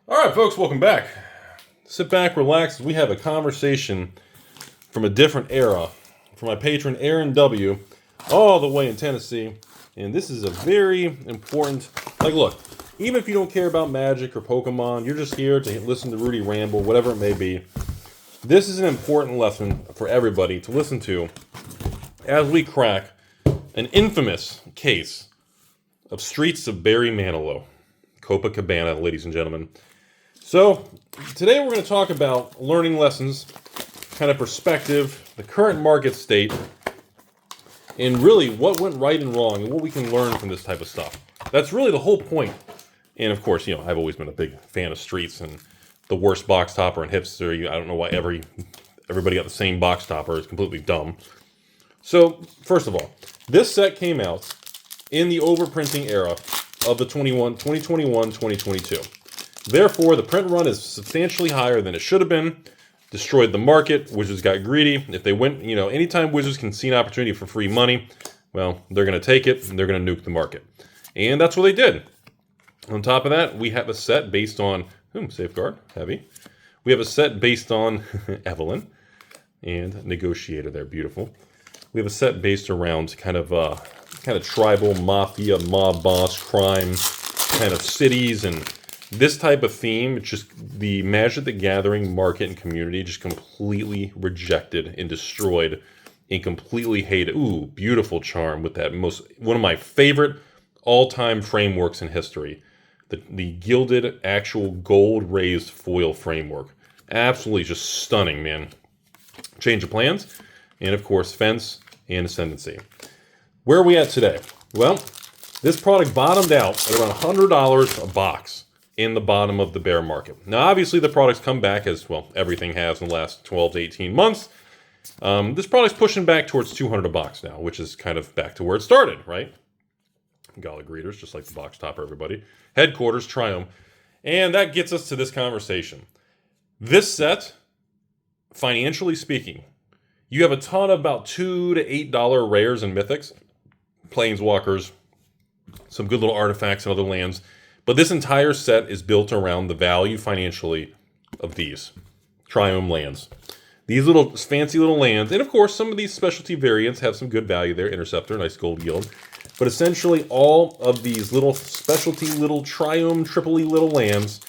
All right, folks, welcome back. Sit back, relax. We have a conversation from a different era from my patron Aaron W. all the way in Tennessee. And this is a very important, look, even if you don't care about Magic or Pokemon, you're just here to listen to Rudy ramble, whatever it may be. This is an important lesson for everybody to listen to as we crack an infamous case of Streets of Barry Manilow, Capenna, ladies and gentlemen. So, today we're going to talk about learning lessons, kind of perspective, the current market state, and really what went right and wrong and what we can learn from this type of stuff. That's really the whole point. And of course, I've always been a big fan of Streets and the worst box topper and hipster. I don't know why everybody got the same box topper. It's completely dumb. So, first of all, this set came out in the overprinting era of the 2021-2022. Therefore, the print run is substantially higher than it should have been. Destroyed the market. Wizards got greedy. If they went, anytime Wizards can see an opportunity for free money, well, they're going to take it and they're going to nuke the market. And that's what they did. On top of that, we have a set based on, Safeguard, heavy. We have a set based on Evelyn and Negotiator there, beautiful. We have a set based around kind of tribal, mafia, mob boss, crime, kind of cities, and this type of theme. It's just the Magic the Gathering market and community just completely rejected and destroyed and completely hated. Ooh, beautiful charm with that one of my favorite all-time frameworks in history. The gilded, actual gold-raised foil framework. Absolutely just stunning, man. Change of plans, and of course, Fence and Ascendancy. Where are we at today? Well, this product bottomed out at around $100 a box in the bottom of the bear market. Now, obviously, the product's come back as, well, everything has in the last 12 to 18 months. This product's pushing back towards $200 a box now, which is kind of back to where it started, right? Gala greeters, just like the box topper, everybody. Headquarters, Triumph. And that gets us to this conversation. This set, financially speaking, you have a ton of about $2 to $8 rares and mythics, planeswalkers, some good little artifacts and other lands. But this entire set is built around the value financially of these Triumph lands. These little fancy little lands, and of course some of these specialty variants have some good value there. Interceptor, nice gold yield. But essentially all of these little specialty little Triumph triple E little lands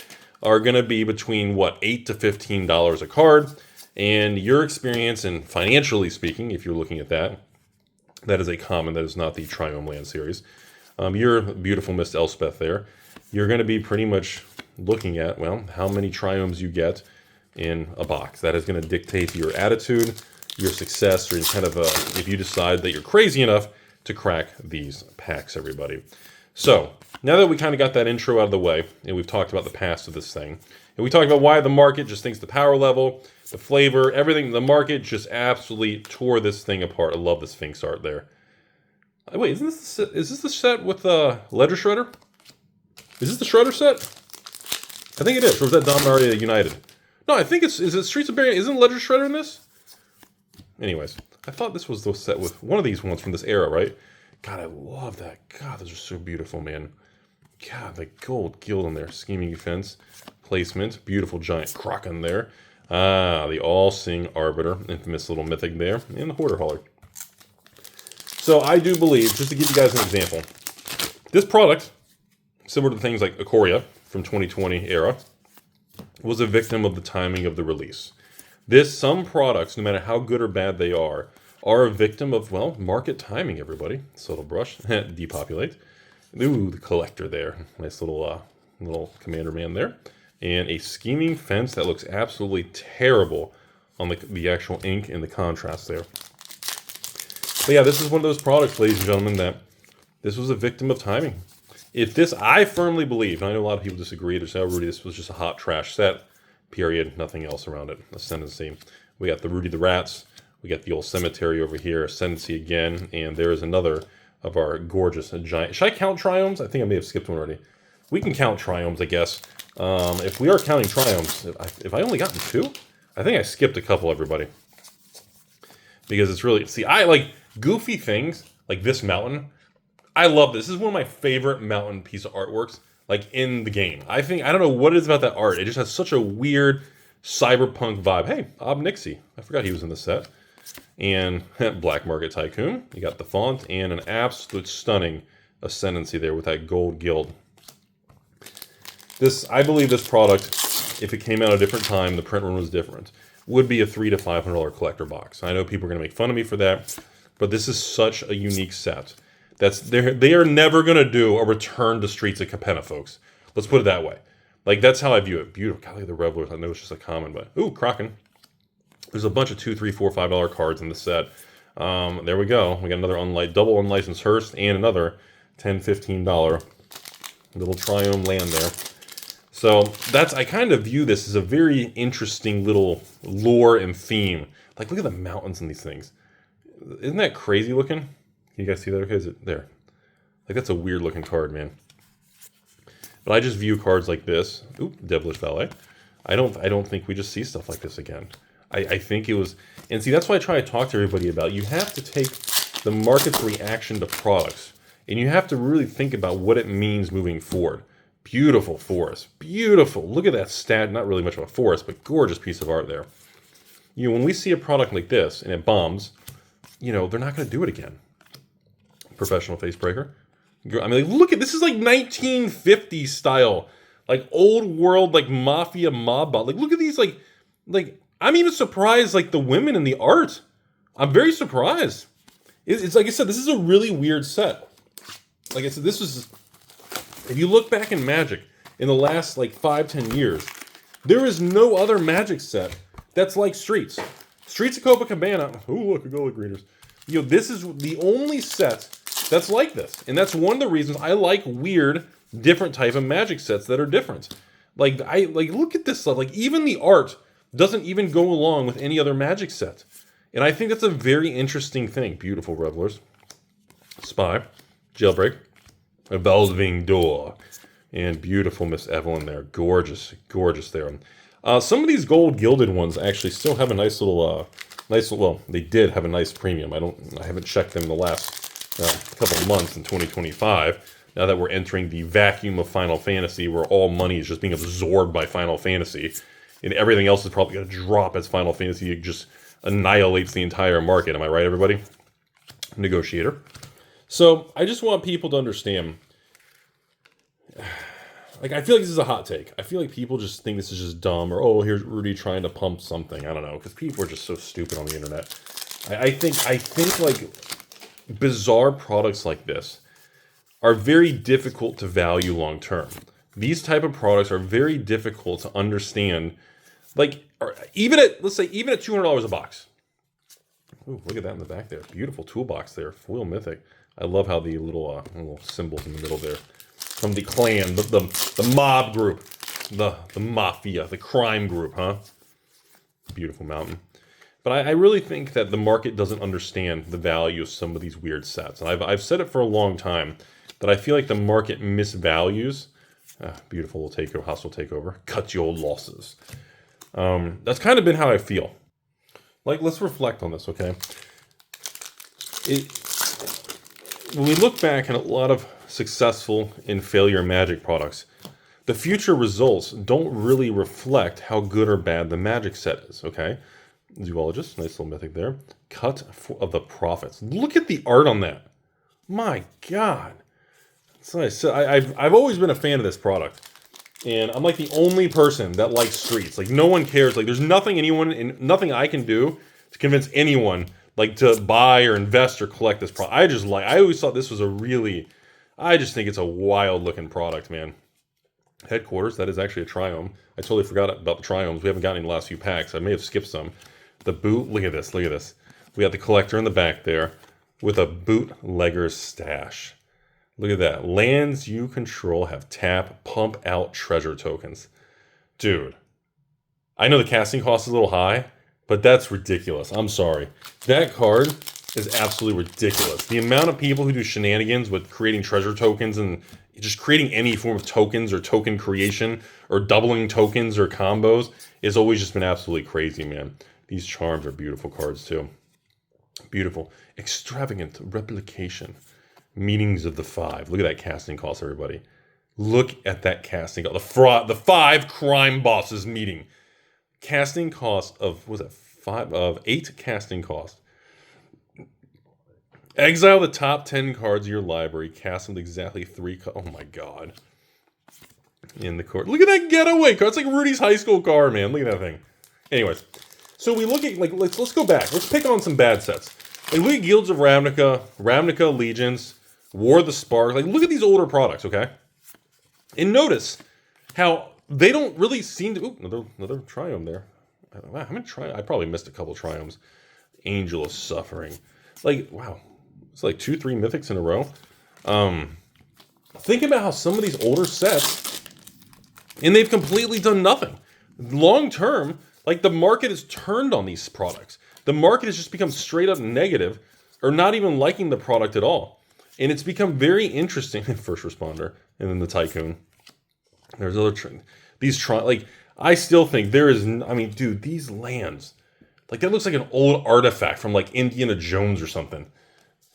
are going to be between, $8 to $15 a card. And your experience, and financially speaking, if you're looking at that, that is a common, that is not the Triumph land series. Your beautiful Miss Elspeth there. You're going to be pretty much looking at, how many Triumphs you get in a box. That is going to dictate your attitude, your success, or if you decide that you're crazy enough to crack these packs, everybody. So, now that we kind of got that intro out of the way, and we've talked about the past of this thing, and we talked about why the market just thinks the power level, the flavor, everything, the market just absolutely tore this thing apart. I love the Sphinx art there. Wait, is this the set with Ledger Shredder? Is this the Shredder set? I think it is. Or was that Dominaria United? No, I think is it Streets of Barry? Isn't Ledger Shredder in this? Anyways, I thought this was the set with one of these ones from this era, right? God, I love that. God, those are so beautiful, man. God, the gold gild in there. Scheming Fence. Placement. Beautiful giant Kraken there. The All-Seeing Arbiter. Infamous little mythic there. And the Hoarder Hauler. So I do believe, just to give you guys an example, this product, similar to things like Ikoria from 2020 era, was a victim of the timing of the release. Some products, no matter how good or bad they are a victim of, market timing, everybody. Subtle brush. Depopulate. Ooh, the collector there. Nice little commander man there. And a Scheming Fence that looks absolutely terrible on the actual ink and the contrast there. But yeah, this is one of those products, ladies and gentlemen, that this was a victim of timing. I firmly believe, and I know a lot of people disagree, there's Rudy, this was just a hot trash set, period, nothing else around it. Ascendancy. We got the Rudy the Rats, we got the old cemetery over here, Ascendancy again, and there is another of our gorgeous giant. Should I count Triumphs? I think I may have skipped one already. We can count Triumphs, I guess. If we are counting Triumphs, if I only gotten 2, I think I skipped a couple, everybody. Because it's really, I like goofy things, like this mountain. I love this. This is one of my favorite mountain piece of artworks. like in the game. I don't know what it is about that art. It just has such a weird cyberpunk vibe. Hey, Ob Nixie. I forgot he was in the set. And Black Market Tycoon. You got the font and an absolute stunning ascendancy there with that gold guild. I believe this product, if it came out at a different time, the print run was different, would be a $300 to $500 collector box. I know people are going to make fun of me for that, but this is such a unique set. They are never going to do a return to Streets of Capenna, folks. Let's put it that way. Like, that's how I view it. Beautiful. Golly, the Revelers. I know it's just a common, but... Ooh, Kraken. There's a bunch of $2, $3, $4, $5 cards in the set. There we go. We got another double unlicensed Hearst and another $10, $15 little Triome land there. So I kind of view this as a very interesting little lore and theme. Like, look at the mountains in these things. Isn't that crazy looking? Can you guys see that? Okay, is it there? Like, that's a weird looking card, man. But I just view cards like this. Oop, Devilish Valet. I don't think we just see stuff like this again. I think it was, and see, that's why I try to talk to everybody about. You have to take the market's reaction to products, and you have to really think about what it means moving forward. Beautiful forest, beautiful. Look at that stat. Not really much of a forest, but gorgeous piece of art there. You know, when we see a product like this and it bombs, you know, they're not going to do it again. Professional face breaker. I mean, look at this. Is like 1950s style, like old world, like mafia mob. Like, look at these, like. I'm even surprised, like, the women in the art. I'm very surprised. It's like I said, this is a really weird set. Like I said, this is... If you look back in Magic, in the last, like, 5-10 years, there is no other Magic set that's like Streets. Streets of Copacabana... Ooh, look, a Gold Greeters. You know, this is the only set that's like this. And that's one of the reasons I like weird, different type of Magic sets that are different. Like, look at this stuff. Like, even the art... doesn't even go along with any other Magic set. And I think that's a very interesting thing. Beautiful Revelers. Spy. Jailbreak. A Belving Door. And beautiful Miss Evelyn there. Gorgeous. Gorgeous there. Some of these gold gilded ones actually still have a nice little... well, they did have a nice premium. I haven't checked them in the last couple of months in 2025. Now that we're entering the vacuum of Final Fantasy where all money is just being absorbed by Final Fantasy. And everything else is probably going to drop as Final Fantasy just annihilates the entire market. Am I right, everybody? Negotiator. So, I just want people to understand. Like, I feel like this is a hot take. I feel like people just think this is just dumb. Or, oh, here's Rudy trying to pump something. I don't know. Because people are just so stupid on the internet. I think, like, bizarre products like this are very difficult to value long term. These type of products are very difficult to understand. Like, even at, let's say, even at $200 a box. Ooh, look at that in the back there. Beautiful toolbox there. Foil Mythic. I love how the little symbols in the middle there. From the clan, the mob group. The mafia, the crime group, huh? Beautiful mountain. But I really think that the market doesn't understand the value of some of these weird sets. And I've said it for a long time, that I feel like the market misvalues... beautiful little takeover, hostile takeover. Cut your losses. That's kind of been how I feel. Like, let's reflect on this, okay? When we look back at a lot of successful and failure Magic products, the future results don't really reflect how good or bad the Magic set is, okay? Zoologist, nice little mythic there. Cut of the profits. Look at the art on that. My God. So I've always been a fan of this product, and I'm like the only person that likes Streets. Like, no one cares. Like, there's nothing nothing I can do to convince anyone like to buy or invest or collect this product. I always thought this was I just think it's a wild looking product, man. Headquarters, that is actually a Triome. I totally forgot about the Triomes. We haven't gotten any in the last few packs. I may have skipped some. The boot, look at this, look at this. We got the collector in the back there with a bootlegger's stash. Look at that. Lands you control have tap, pump out treasure tokens. Dude, I know the casting cost is a little high, but that's ridiculous. I'm sorry. That card is absolutely ridiculous. The amount of people who do shenanigans with creating treasure tokens and just creating any form of tokens or token creation or doubling tokens or combos has always just been absolutely crazy, man. These charms are beautiful cards too. Beautiful. Extravagant replication. Meanings of the Five. Look at that casting cost, everybody. Look at that casting. The 5 crime bosses meeting. Casting cost of, what was that, 8 casting costs. Exile the top 10 cards of your library. Cast them with exactly 3 oh my god. In the court. Look at that getaway card. It's like Rudy's high school car, man. Look at that thing. Anyways. So we look at, like, let's go back. Let's pick on some bad sets. Like, look at Guilds of Ravnica, Ravnica Allegiance, War of the Spark. Like, look at these older products, okay? And notice how they don't really seem to... Ooh, another Triumph there. Wow, how many Triumphs? I probably missed a couple Triumphs. Angel of Suffering. Like, wow. It's like 2-3 Mythics in a row. Think about how some of these older sets... And they've completely done nothing. Long term, like, the market has turned on these products. The market has just become straight up negative, or not even liking the product at all. And it's become very interesting. First Responder, and then the Tycoon. There's other like, I still think there is. I mean, dude, these lands, like, that looks like an old artifact from, like, Indiana Jones or something.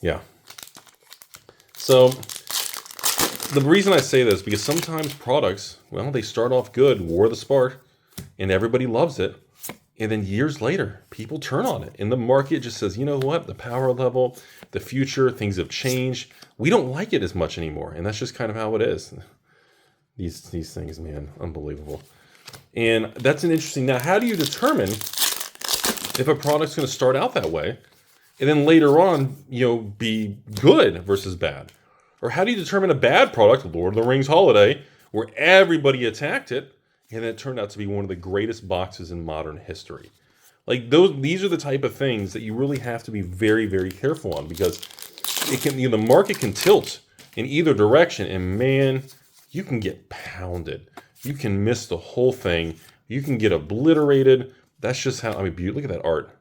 Yeah. So the reason I say this, because sometimes products, well, they start off good, War of the Spark, and everybody loves it. And then years later, people turn on it. And the market just says, you know what? The power level, the future, things have changed. We don't like it as much anymore. And that's just kind of how it is. These things, man, unbelievable. And that's an interesting... Now, how do you determine if a product's going to start out that way and then later on, you know, be good versus bad? Or how do you determine a bad product, Lord of the Rings Holiday, where everybody attacked it, and it turned out to be one of the greatest boxes in modern history? Like, these are the type of things that you really have to be very, very careful on, because it can, you know, the market can tilt in either direction, and man, you can get pounded. You can miss the whole thing. You can get obliterated. That's just how, I mean, look at that art.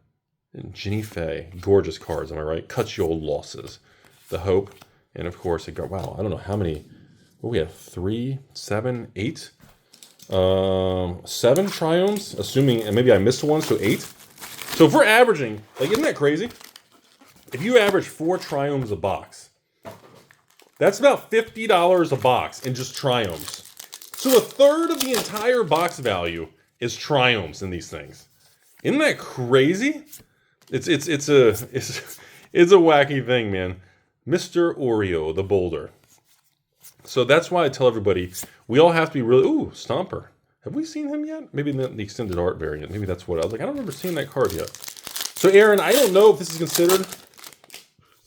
And Ginny Fey, gorgeous cards, am I right? Cut your losses. The Hope, and of course, it got, wow, I don't know how many, what we have, 3, 7, 8? 7 Triumphs, assuming, and maybe I missed one, so 8. So if we're averaging, like, isn't that crazy? If you average 4 Triumphs a box, that's about $50 a box in just Triumphs. So a third of the entire box value is Triumphs in these things. Isn't that crazy? It's a wacky thing, man. Mr. Oreo, the Boulder. So that's why I tell everybody, we all have to be really... Ooh, Stomper. Have we seen him yet? Maybe in the extended art variant. Maybe that's what I was like. I don't remember seeing that card yet. So, Aaron, I don't know if this is considered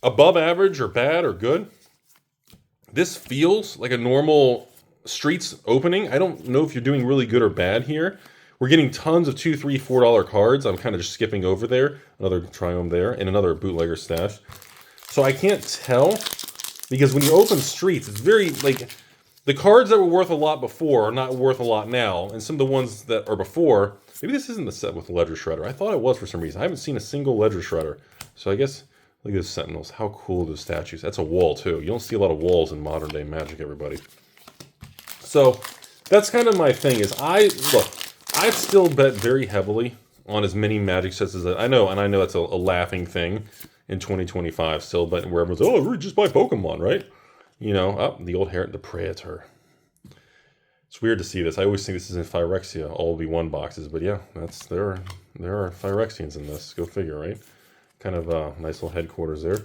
above average or bad or good. This feels like a normal Streets opening. I don't know if you're doing really good or bad here. We're getting tons of $2, $3, $4 cards. I'm kind of just skipping over there. Another Triumph there, and another bootlegger stash. So I can't tell, because when you open Streets, it's very, like, the cards that were worth a lot before are not worth a lot now, and some of the ones that are before, maybe this isn't the set with the Ledger Shredder. I thought it was for some reason. I haven't seen a single Ledger Shredder. So I guess, look at those Sentinels. How cool are those statues? That's a wall, too. You don't see a lot of walls in modern day Magic, everybody. So that's kind of my thing, is I've still bet very heavily on as many Magic sets as I know, and I know that's a laughing thing in 2025, still betting where everyone's, oh, Rudy, just buy Pokemon, right? You know, the old Herald, the Praetor. It's weird to see this. I always think this is in Phyrexia, all V1 boxes, but yeah, there are Phyrexians in this. Go figure, right? Kind of nice little headquarters there.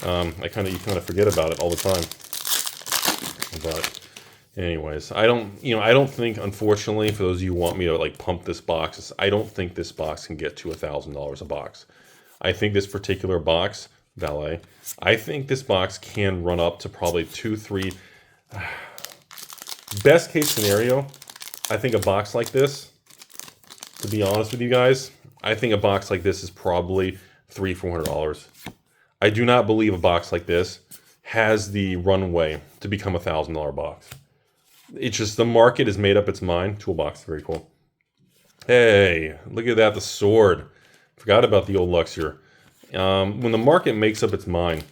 You kind of forget about it all the time. But anyways, I don't think, unfortunately, for those of you who want me to, like, pump this box, I don't think this box can get to $1,000 a box. I think this particular box, Valet, I think this box can run up to probably 2, 3. Best case scenario, I think a box like this, to be honest with you guys, I think a box like this is probably $300, $400. I do not believe a box like this has the runway to become a $1,000 box. It's just the market has made up its mind. Toolbox, very cool. Hey, look at that, the sword. Forgot about the old Luxor. When the market makes up its mind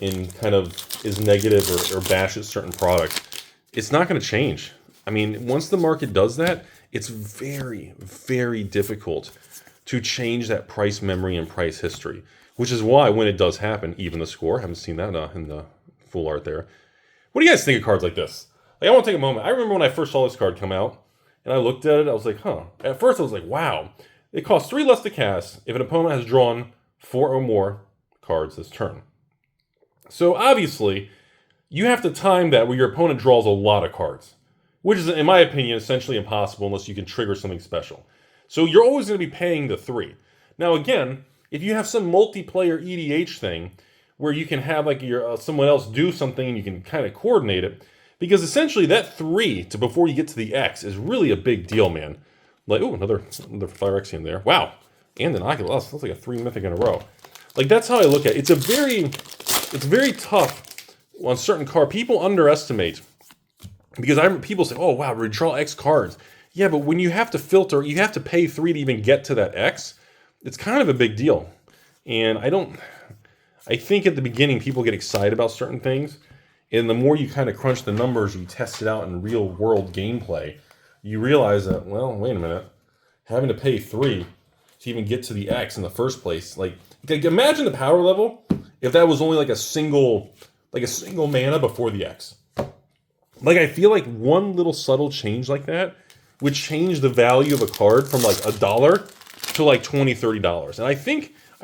and kind of is negative or bashes certain products, it's not going to change. I mean, once the market does that, it's very, very difficult to change that price memory and price history, which is why when it does happen, even the score, haven't seen that in the full art there. What do you guys think of cards like this? Like, I want to take a moment. I remember when I first saw this card come out, and I looked at it, I was like, huh. At first, I was like, wow. It costs 3 less to cast if an opponent has drawn 4 or more cards this turn. So, obviously, you have to time that where your opponent draws a lot of cards, which is, in my opinion, essentially impossible unless you can trigger something special. So, you're always going to be paying the 3. Now, again, if you have some multiplayer EDH thing where you can have like your someone else do something and you can kind of coordinate it, because essentially that 3 to before you get to the X is really a big deal, man. Like, oh, another Phyrexian there. Wow. And an Oculus. That's like a 3 mythic in a row. Like, that's how I look at it. It's very tough on certain cards. People underestimate, because people say, oh, wow, we draw X cards. Yeah, but when you have to filter, you have to pay 3 to even get to that X. It's kind of a big deal. And I think at the beginning people get excited about certain things. And the more you kind of crunch the numbers, you test it out in real world gameplay, you realize that, well, wait a minute, having to pay 3 to even get to the X in the first place. Like imagine the power level if that was only like a single mana before the X. Like, I feel like one little subtle change like that would change the value of a card from like $1 to like $20, $30. And I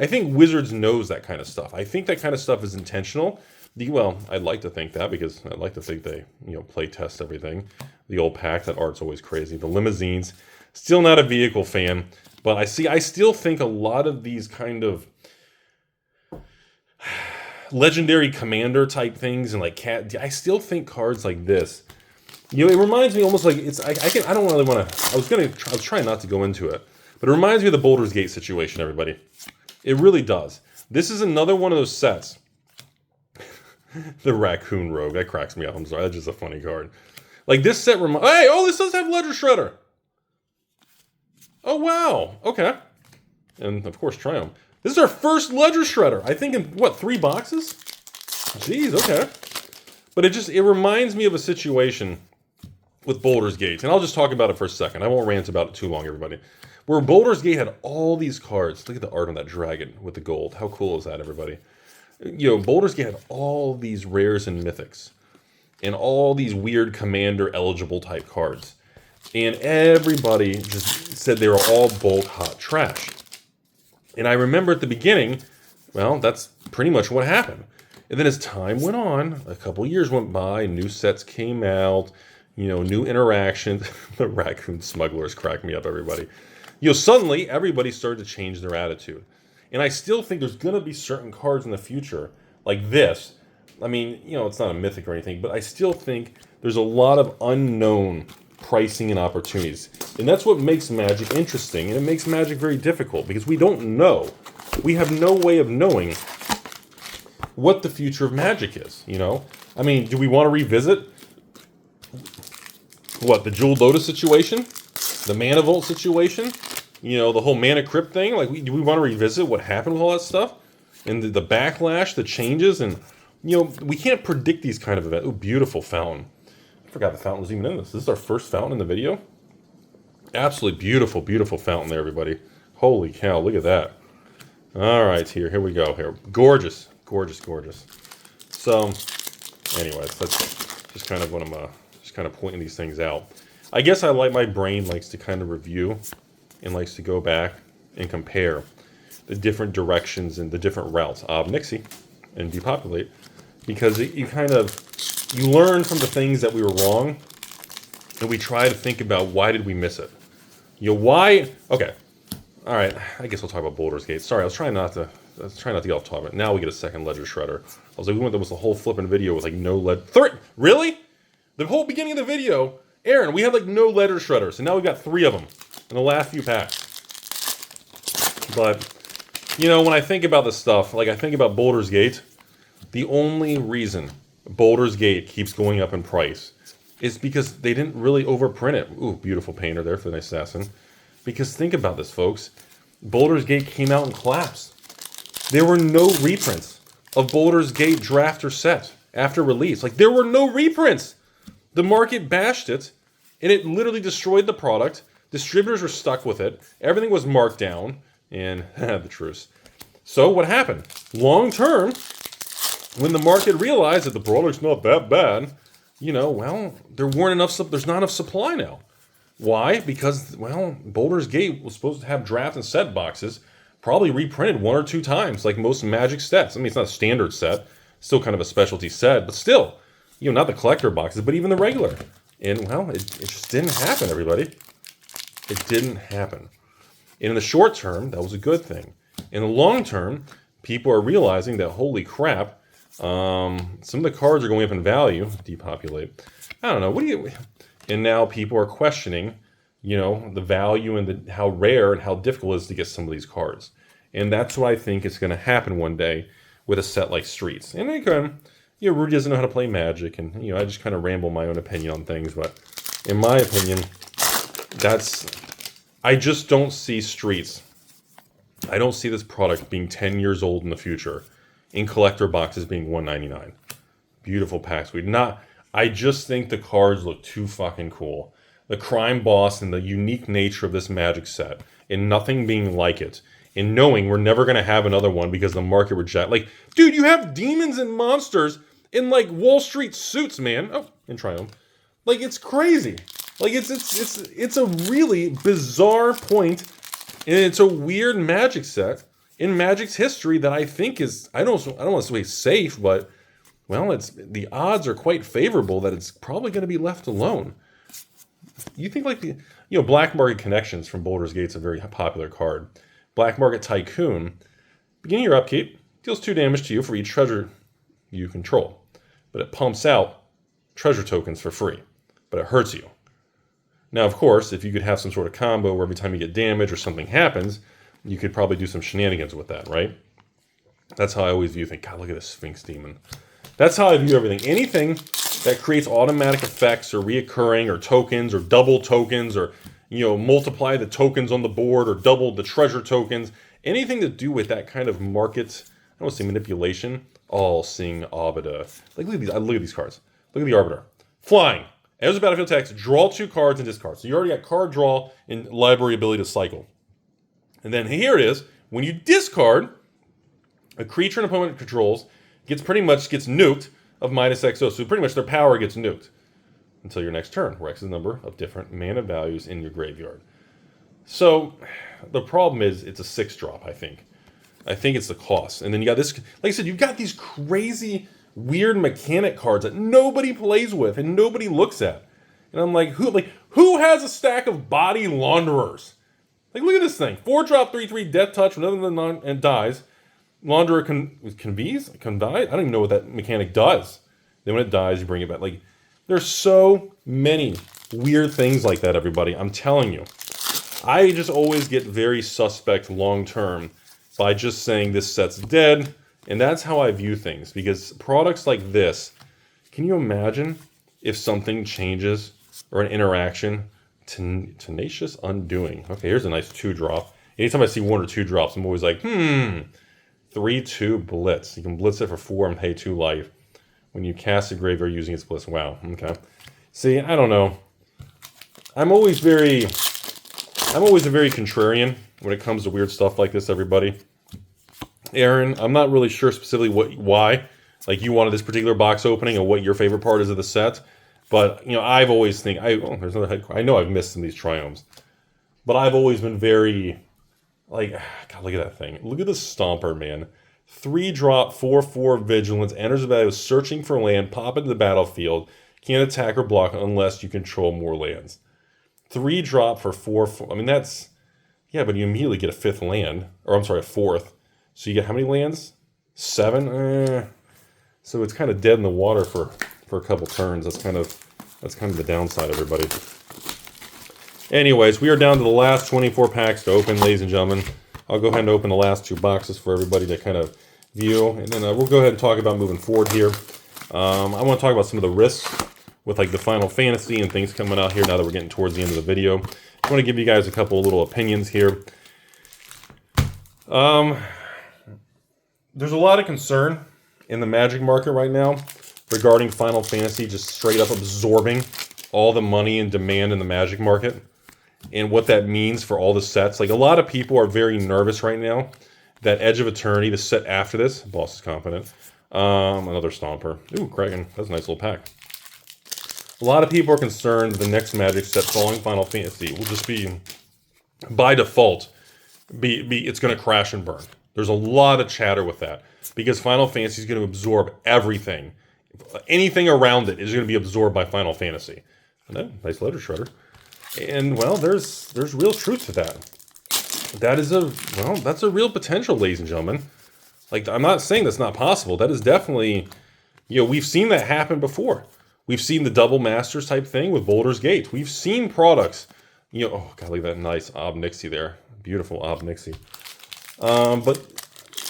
think Wizards knows that kind of stuff. I think that kind of stuff is intentional. Well, I'd like to think that, because I'd like to think they, play test everything. The old pack, that art's always crazy. The limousines, still not a vehicle fan, but I still think a lot of these kind of legendary commander type things and like I still think cards like this, it reminds me almost like I don't really want to. I was trying not to go into it, but it reminds me of the Baldur's Gate situation, everybody. It really does. This is another one of those sets. The Raccoon Rogue, that cracks me up. I'm sorry, that's just a funny card. Like, this set this does have Ledger Shredder. Oh, wow. Okay. And, of course, Triumph. This is our first Ledger Shredder. I think in, 3 boxes? Jeez, okay. But it reminds me of a situation with Baldur's Gate. And I'll just talk about it for a second. I won't rant about it too long, everybody. Where Baldur's Gate had all these cards. Look at the art on that dragon with the gold. How cool is that, everybody? Baldur's Gate had all these rares and mythics. And all these weird commander-eligible type cards. And everybody just said they were all bolt hot trash. And I remember at the beginning, well, that's pretty much what happened. And then as time went on, a couple years went by, new sets came out, new interactions. The Raccoon Smugglers crack me up, everybody. Suddenly, everybody started to change their attitude. And I still think there's going to be certain cards in the future, like this. I mean, it's not a mythic or anything, but I still think there's a lot of unknown pricing and opportunities. And that's what makes Magic interesting, and it makes Magic very difficult, because we don't know. We have no way of knowing what the future of Magic is, I mean, do we want to revisit, the Jeweled Lotus situation? The Mana Vault situation? The whole Mana Crypt thing? Like, do we want to revisit what happened with all that stuff? And the backlash, the changes, and, we can't predict these kind of events. Oh, beautiful fountain. I forgot the fountain was even in this. This is our first fountain in the video. Absolutely beautiful, beautiful fountain there, everybody. Holy cow, look at that. All right, here we go. Here, gorgeous, gorgeous, gorgeous. So, anyways, that's just kind of what I'm just kind of pointing these things out. I guess my brain likes to kind of review and likes to go back and compare the different directions and the different routes. Nixie and depopulate, because you learn from the things that we were wrong, and we try to think about why did we miss it. Why? Okay. All right. I guess we'll talk about Baldur's Gate. Sorry, I was trying not to get off topic. Now we get a second Ledger Shredder. I was like, there was a whole flipping video with like no lead. Really? The whole beginning of the video, Aaron, we had like no Ledger Shredders, and now we've got 3 of them in the last few packs. But when I think about this stuff, like I think about Baldur's Gate, the only reason Baldur's Gate keeps going up in price is because they didn't really overprint it. Ooh, beautiful painter there for the nice assassin. Because think about this, folks. Baldur's Gate came out in collapse. There were no reprints of Baldur's Gate draft or set after release. Like, there were no reprints. The market bashed it, and it literally destroyed the product. Distributors were stuck with it. Everything was marked down, and the truce. So what happened? Long term, when the market realized that the product's not that bad, well, there's not enough supply now. Why? Because, well, Baldur's Gate was supposed to have draft and set boxes, probably reprinted 1 or 2 times, like most Magic sets. I mean, it's not a standard set, still kind of a specialty set, but still, not the collector boxes, but even the regular. And, well, it just didn't happen, everybody. It didn't happen. And in the short term, that was a good thing. In the long term, people are realizing that, holy crap, some of the cards are going up in value. Depopulate. I don't know. And now people are questioning, the value and how rare and how difficult it is to get some of these cards. And that's what I think is going to happen one day with a set like Streets. And again, Rudy doesn't know how to play Magic, and I just kind of ramble my own opinion on things. But in my opinion, I just don't see Streets. I don't see this product being 10 years old in the future, in collector boxes being $199. Beautiful packs. I just think the cards look too fucking cool. The Crime Boss and the unique nature of this Magic set, and nothing being like it, and knowing we're never going to have another one because the market reject. Like, dude, you have demons and monsters in, like, Wall Street suits, man. Oh, and Triumph. Like, it's crazy. Like, it's a really bizarre point, and it's a weird Magic set in Magic's history that I think is, I don't want to say safe, but, well, the odds are quite favorable that it's probably going to be left alone. You think, like, Black Market Connections from Baldur's Gate's a very popular card. Black Market Tycoon, beginning your upkeep, deals 2 damage to you for each treasure you control. But it pumps out treasure tokens for free. But it hurts you. Now, of course, if you could have some sort of combo where every time you get damage or something happens, you could probably do some shenanigans with that, right? That's how I always view things. God, look at this Sphinx Demon. That's how I view everything. Anything that creates automatic effects or reoccurring or tokens or double tokens or, multiply the tokens on the board or double the treasure tokens, anything to do with that kind of market, I don't want to say manipulation, all-seeing Arbiter. Like, look at these cards. Look at the Arbiter. Flying. As a battlefield text, draw 2 cards and discard. So you already got card draw and library ability to cycle. And then here it is. When you discard, a creature an opponent controls gets nuked of -XO. So pretty much their power gets nuked until your next turn, where X is the number of different mana values in your graveyard. So the problem is it's a 6-drop, I think. I think it's the cost. And then you got this, like I said, you've got these crazy, weird mechanic cards that nobody plays with and nobody looks at. And I'm like, who has a stack of Body Launderers? Like, look at this thing. 4-drop, 3/3, Death Touch, and dies. Launderer convies? I don't even know what that mechanic does. Then when it dies, you bring it back. Like, there's so many weird things like that, everybody. I'm telling you. I just always get very suspect long-term by just saying this set's dead. And that's how I view things. Because products like this, can you imagine if something changes or an interaction? Tenacious Undoing. Okay, here's a nice 2-drop. Anytime I see 1 or 2 drops, I'm always like, 3/2 Blitz. You can blitz it for 4 and pay 2 life. When you cast a graveyard using its blitz. Wow, okay. See, I don't know. I'm always a very contrarian when it comes to weird stuff like this, everybody. Aaron, I'm not really sure specifically why. Like, you wanted this particular box opening or what your favorite part is of the set. But, I've always think, there's another head. I know I've missed some of these Triumphs. But I've always been very, like, God, look at that thing. Look at the Stomper, man. 3-drop, 4/4 Vigilance, enters the battle, searching for land, pop into the battlefield, can't attack or block unless you control more lands. 3-drop for 4/4. I mean, that's, yeah, but you immediately get a 5th land. Or, I'm sorry, a 4th. So you get how many lands? 7? So it's kind of dead in the water for a couple turns. That's kind of the downside, everybody. Anyways, we are down to the last 24 packs to open, ladies and gentlemen. I'll go ahead and open the last 2 boxes for everybody to kind of view. And then we'll go ahead and talk about moving forward here. I want to talk about some of the risks with, like, the Final Fantasy and things coming out here now that we're getting towards the end of the video. I want to give you guys a couple of little opinions here. There's a lot of concern in the Magic market right now regarding Final Fantasy just straight up absorbing all the money and demand in the Magic market and what that means for all the sets. Like, a lot of people are very nervous right now that Edge of Eternity, the set after this, Boss is confident, another Stomper. Ooh, Kraken, that's a nice little pack. A lot of people are concerned the next Magic set following Final Fantasy will just be, by default, it's going to crash and burn. There's a lot of chatter with that because Final Fantasy is going to absorb everything. Anything around it is going to be absorbed by Final Fantasy. And then, nice letter shredder. And, well, there's real truth to that. That's a real potential, ladies and gentlemen. Like, I'm not saying that's not possible. That is definitely, we've seen that happen before. We've seen the double masters type thing with Baldur's Gate. We've seen products, oh, God, look at that nice Ob Nixie there. Beautiful Ob Nixie. But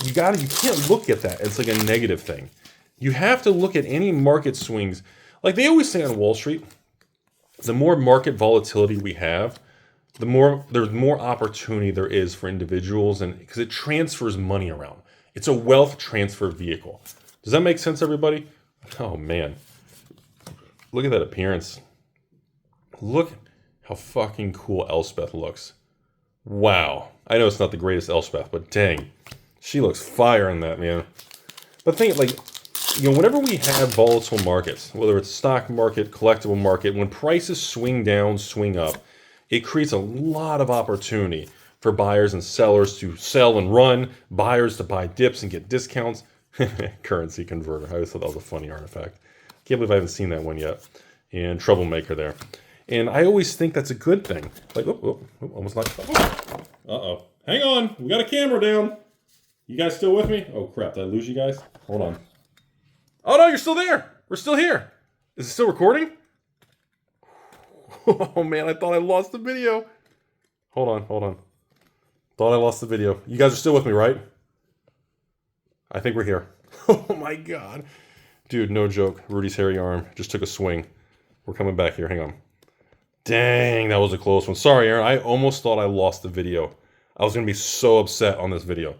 you can't look at that as like a negative thing. You have to look at any market swings. Like they always say on Wall Street, the more market volatility we have, there's more opportunity there is for individuals, and because it transfers money around. It's a wealth transfer vehicle. Does that make sense, everybody? Oh man, look at that appearance. Look how fucking cool Elspeth looks. Wow. I know it's not the greatest Elspeth, but dang, she looks fire in that, man. But think, like, whenever we have volatile markets, whether it's stock market, collectible market, when prices swing down, swing up, it creates a lot of opportunity for buyers and sellers to sell and run, buyers to buy dips and get discounts. Currency converter. I always thought that was a funny artifact. Can't believe I haven't seen that one yet. And Troublemaker there. And I always think that's a good thing. Like, almost like, uh-oh. Hang on, we got a camera down. You guys still with me? Oh crap, did I lose you guys? Hold on. Oh no, you're still there. We're still here. Is it still recording? Oh man, I thought I lost the video. Hold on. Thought I lost the video. You guys are still with me, right? I think we're here. Oh my God. Dude, no joke. Rudy's hairy arm just took a swing. We're coming back here, hang on. Dang, that was a close one. Sorry, Aaron, I almost thought I lost the video. I was going to be so upset on this video.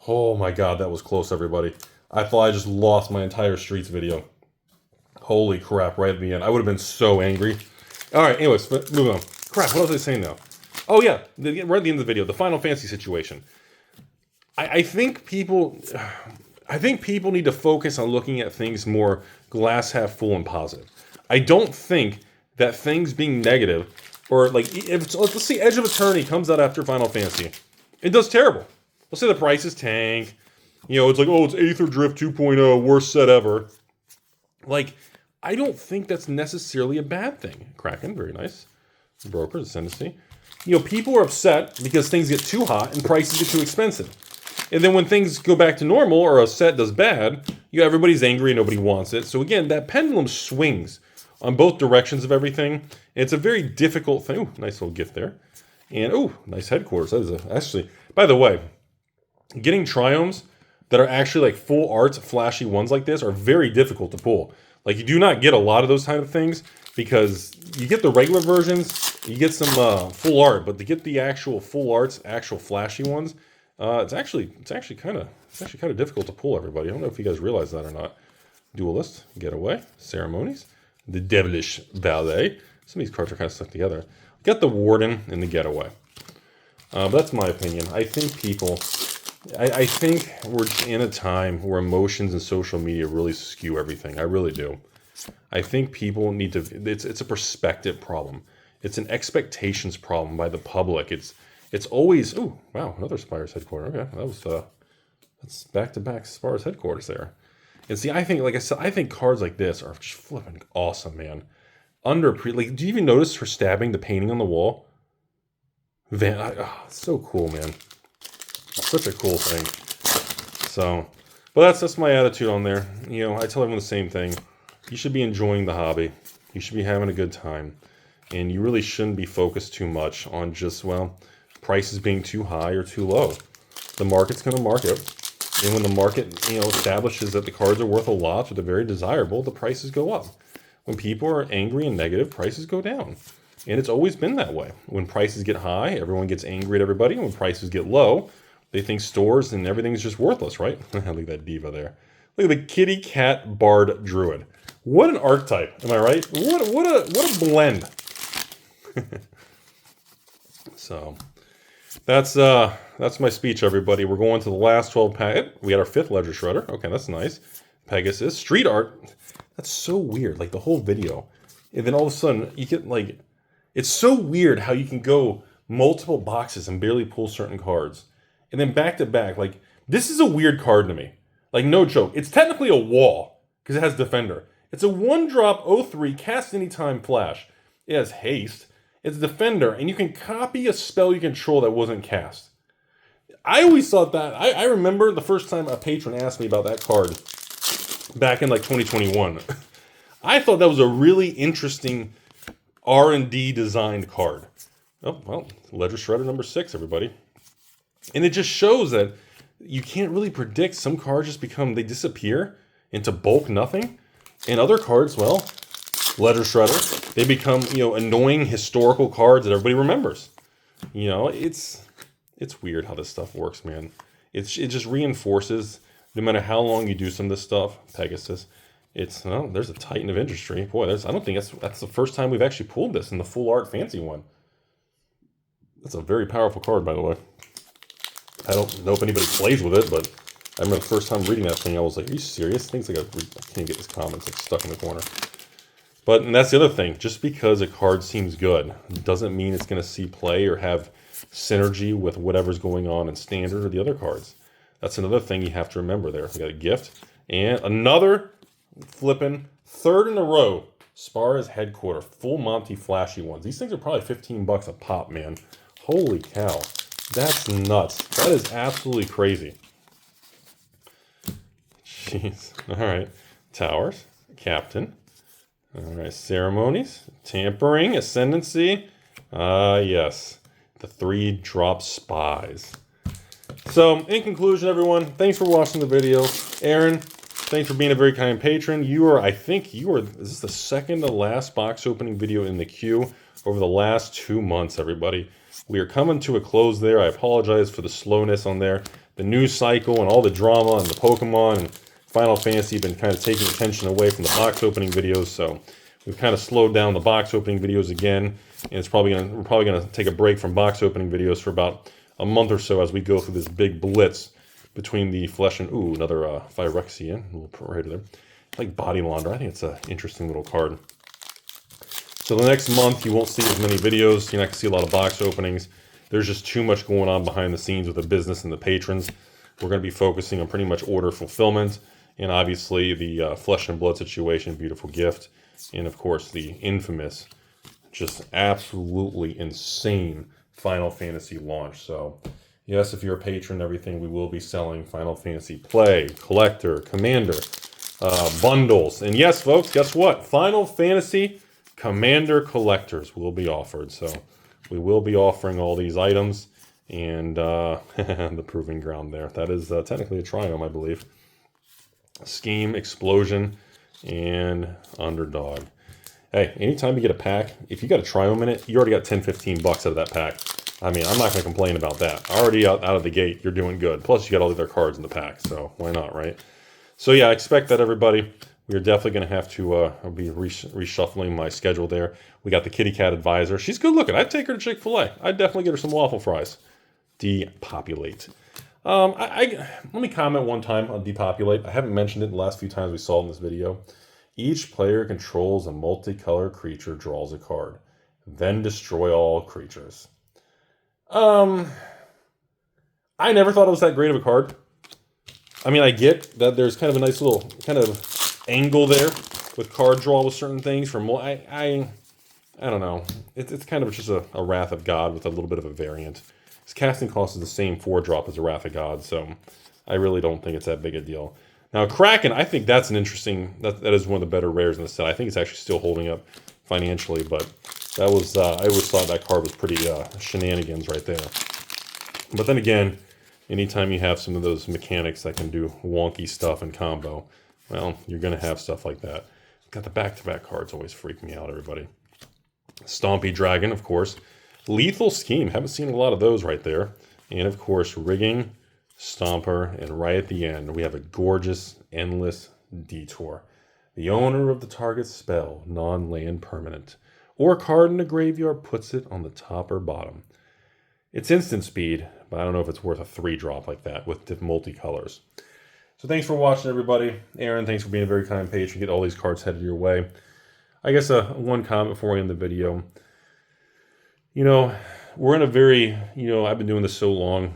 Oh my God, that was close, everybody. I thought I just lost my entire Streets video. Holy crap, right at the end. I would have been so angry. All right, anyways, moving on. Crap, what was I saying now? Oh yeah, right at the end of the video, the Final Fantasy situation. I think people need to focus on looking at things more glass half full and positive. I don't think that things being negative, or like, let's see Edge of Eternity comes out after Final Fantasy. It does terrible. Let's say the prices tank. It's like, oh, it's Aether Drift 2.0, worst set ever. Like, I don't think that's necessarily a bad thing. Kraken, very nice. Broker, Ascendancy. People are upset because things get too hot and prices get too expensive. And then when things go back to normal or a set does bad, everybody's angry and nobody wants it. So again, that pendulum swings on both directions of everything. And it's a very difficult thing. Ooh, nice little gift there. And, ooh, nice headquarters. That is actually, by the way, getting triomes that are actually like full art, flashy ones like this are very difficult to pull. Like, you do not get a lot of those kind of things because you get the regular versions, you get some full art, but to get the actual full arts, actual flashy ones, it's actually kind of difficult to pull, everybody. I don't know if you guys realize that or not. Duelist, Getaway, Ceremonies, the Devilish Valet. Some of these cards are kind of stuck together. Got the Warden and the Getaway. But that's my opinion. I think I think we're in a time where emotions and social media really skew everything. I really do. I think people need to, it's a perspective problem. It's an expectations problem by the public. It's always, oh, wow, another Spire's headquarters. Okay, that's back-to-back Spire's headquarters there. And see, I think, like I said, I think cards like this are just flipping awesome, man. Like, do you even notice her stabbing the painting on the wall? It's so cool, man. Such a cool thing. So, but that's my attitude on there. I tell everyone the same thing. You should be enjoying the hobby. You should be having a good time. And you really shouldn't be focused too much on just, prices being too high or too low. The market's going to market. And when the market, establishes that the cards are worth a lot or they're very desirable, the prices go up. When people are angry and negative, prices go down. And it's always been that way. When prices get high, everyone gets angry at everybody. And when prices get low, they think stores and everything's just worthless, right? Look at that diva there. Look at the kitty cat bard druid. What an archetype, am I right? What a blend. So that's my speech, everybody. We're going to the last 12 pack. We got our 5th ledger shredder. Okay, that's nice. Pegasus street art. That's so weird. Like the whole video, And then all of a sudden, you get like... It's so weird how you can go multiple boxes and barely pull certain cards. And then back to back, like, this is a weird card to me. Like, no joke. It's technically a wall, because it has Defender. It's a 1-drop 0/3 cast anytime flash. It has haste. It's Defender, and you can copy a spell you control that wasn't cast. I always thought that. I remember the first time a patron asked me about that card back in like 2021. I thought that was a really interesting R&D designed card. Oh, well, Ledger Shredder number 6, everybody. And it just shows that you can't really predict. Some cards just they disappear into bulk nothing. And other cards, well, Ledger Shredder, they become, annoying historical cards that everybody remembers. It's weird how this stuff works, man. It just reinforces, no matter how long you do some of this stuff, Pegasus, there's a titan of industry. Boy, I don't think that's the first time we've actually pulled this in the full art fancy one. That's a very powerful card, by the way. I don't know if anybody plays with it, but I remember the first time reading that thing, I was like, are you serious? Things like I can't get this comment. It's stuck in the corner. And that's the other thing. Just because a card seems good doesn't mean it's going to see play or have synergy with whatever's going on in Standard or the other cards. That's another thing you have to remember there. We got a gift and another flipping third in a row. Spara's Headquarter, full Monty flashy ones. These things are probably $15 a pop, man. Holy cow. That's nuts. That is absolutely crazy. Jeez. All right. Towers, Captain. All right. Ceremonies, Tampering, Ascendancy. Yes. The 3-drop Spies. So, in conclusion, everyone, thanks for watching the video. Aaron, thanks for being a very kind patron. Is this the second to last box opening video in the queue over the last 2 months, everybody? We are coming to a close there. I apologize for the slowness on there. The news cycle and all the drama and the Pokemon and Final Fantasy have been kind of taking attention away from the box opening videos, so we've kind of slowed down the box opening videos again, and we're probably gonna take a break from box opening videos for about a month or so as we go through this big blitz between the flesh and another Phyrexia, a little right there, like Body Launder. I think it's an interesting little card. So the next month you won't see as many videos. You're not gonna see a lot of box openings. There's just too much going on behind the scenes with the business and the patrons. We're gonna be focusing on pretty much order fulfillment. And obviously the Flesh and Blood situation, beautiful gift. And of course the infamous, just absolutely insane Final Fantasy launch. So yes, if you're a patron and everything, we will be selling Final Fantasy Play, Collector, Commander, bundles. And yes, folks, guess what? Final Fantasy Commander Collectors will be offered. So we will be offering all these items. And the Proving Ground there. That is technically a Triome, I believe. Scheme, Explosion, and Underdog. Hey, anytime you get a pack, if you got a Triome in it, you already got 10, 15 bucks out of that pack. I mean, I'm not going to complain about that. Already out of the gate, you're doing good. Plus, you got all the other cards in the pack, so why not, right? So yeah, I expect that, everybody. We're definitely going to have to be reshuffling my schedule there. We got the Kitty Cat Advisor. She's good looking. I'd take her to Chick-fil-A. I'd definitely get her some waffle fries. Depopulate. Let me comment one time on Depopulate. I haven't mentioned it the last few times we saw it in this video. Each player controls a multicolored creature, draws a card. Then destroy all creatures. I never thought it was that great of a card. I mean, I get that there's kind of a nice little kind of angle there with card draw with certain things. I don't know. It's kind of just a Wrath of God with a little bit of a variant. His casting cost is the same 4-drop as a Wrath of God, so I really don't think it's that big a deal. Now, Kraken, I think that's an interesting... That is one of the better rares in the set. I think it's actually still holding up financially, but that was... I always thought that card was pretty shenanigans right there. But then again, anytime you have some of those mechanics that can do wonky stuff in combo, well, you're going to have stuff like that. Got the back-to-back cards always freak me out, everybody. Stompy Dragon, of course. Lethal Scheme. Haven't seen a lot of those right there. And, of course, Rigging, Stomper, and right at the end, we have a gorgeous Endless Detour. The owner of the target spell, non-land permanent, or a card in the graveyard puts it on the top or bottom. It's instant speed, but I don't know if it's worth a 3-drop like that with multicolors. So thanks for watching, everybody. Aaron, thanks for being a very kind patron. Get all these cards headed your way. I guess one comment before I end the video. You know, we're in a very, I've been doing this so long.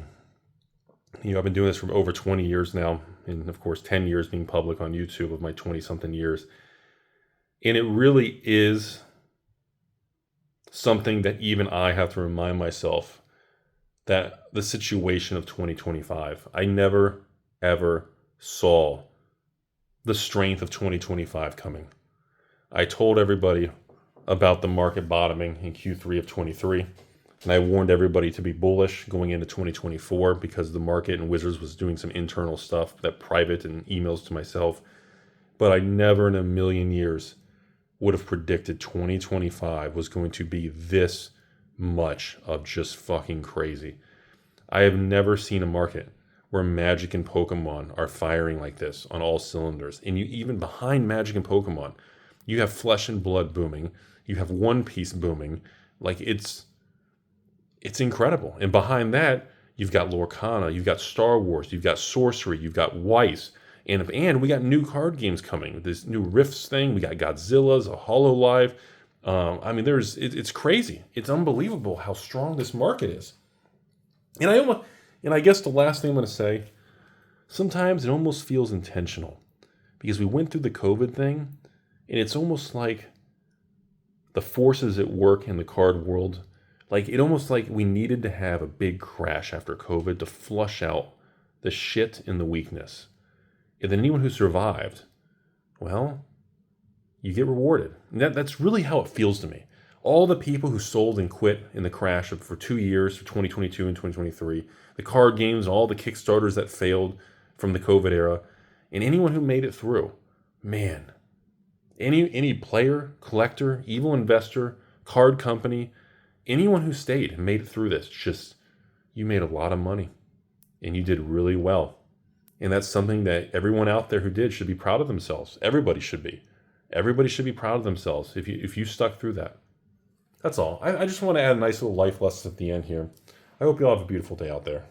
I've been doing this for over 20 years now. And of course, 10 years being public on YouTube of my 20-something years. And it really is something that even I have to remind myself that the situation of 2025, I never, ever saw the strength of 2025 coming. I told everybody about the market bottoming in Q3 of 23, and I warned everybody to be bullish going into 2024 because the market and Wizards was doing some internal stuff, that private and emails to myself. But I never in a million years would have predicted 2025 was going to be this much of just fucking crazy. I have never seen a market where Magic and Pokemon are firing like this on all cylinders. And you even behind Magic and Pokemon, you have Flesh and Blood booming, you have One Piece booming. Like it's incredible. And behind that, you've got Lorcana, you've got Star Wars, you've got Sorcery, you've got Weiss. And we got new card games coming. This new Rifts thing. We got Godzilla's, a HoloLive. I mean, it's crazy. It's unbelievable how strong this market is. And I guess the last thing I'm going to say, sometimes it almost feels intentional because we went through the COVID thing, and it's almost like the forces at work in the card world. Like it almost like we needed to have a big crash after COVID to flush out the shit and the weakness. And then anyone who survived, well, you get rewarded. And that's really how it feels to me. All the people who sold and quit in the crash for 2 years, for 2022 and 2023, the card games, all the Kickstarters that failed from the COVID era, and anyone who made it through, man, any player, collector, evil investor, card company, anyone who stayed and made it through this, just, you made a lot of money and you did really well. And that's something that everyone out there who did should be proud of themselves. Everybody should be. Everybody should be proud of themselves if you stuck through that. That's all. I just want to add a nice little life lesson at the end here. I hope you all have a beautiful day out there.